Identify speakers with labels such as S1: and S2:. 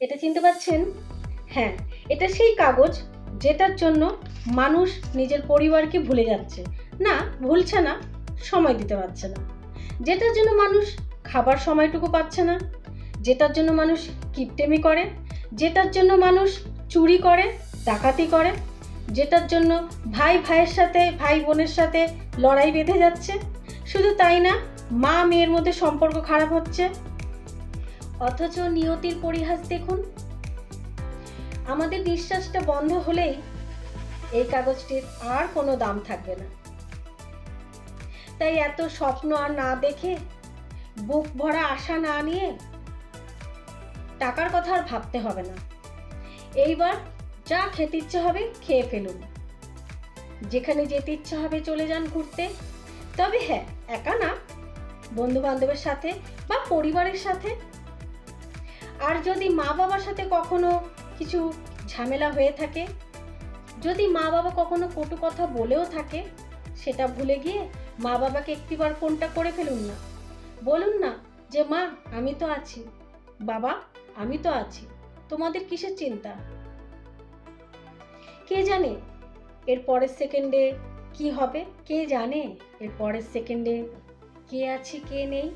S1: এটা চিনতে পারছেন? হ্যাঁ, এটা সেই কাগজ যেটার জন্য মানুষ নিজের পরিবারকে ভুলে যাচ্ছে। না, ভুলছে না, সময় দিতে পারছে না। যেটার জন্য মানুষ খাবার সময়টুকু পাচ্ছে না, যেটার জন্য মানুষ কিপটেমি করে, যেটার জন্য মানুষ চুরি করে, ডাকাতি করে, যেটার জন্য ভাই ভাইয়ের সাথে, ভাই বোনের সাথে লড়াই বেঁধে যাচ্ছে। শুধু তাই না, মা মেয়ের মধ্যে সম্পর্ক খারাপ হচ্ছে। অথচ নিয়তির পরিহাস দেখুন। আমাদের নিঃশ্বাসটা বন্ধ হলেই এই কাগজটির আর কোনো দাম থাকবে না। তাই এত স্বপ্ন আর না দেখে, বুক ভরা আশা না নিয়ে টাকার কথা আর ভাবতে হবে না। এইবার যা খেতে ইচ্ছে হবে খেয়ে ফেলুন, যেখানে যেতে ইচ্ছা হবে চলে যান ঘুরতে। তবে হ্যাঁ, একা না, বন্ধু বান্ধবের সাথে বা পরিবারের সাথে। আর যদি মা বাবার সাথে কখনো কিছু ঝামেলা হয়ে থাকে, যদি মা বাবা কখনো কটু কথা বলেও থাকে, সেটা ভুলে গিয়ে মা বাবাকে একটিবার ফোনটা করে ফেলুন না। বলুন না যে মা আমি তো আছি, বাবা আমি তো আছি, তোমাদের কিসের চিন্তা। কে জানে এর পরের সেকেন্ডে কি হবে, কে জানে এর পরের সেকেন্ডে কে আছে কে নেই।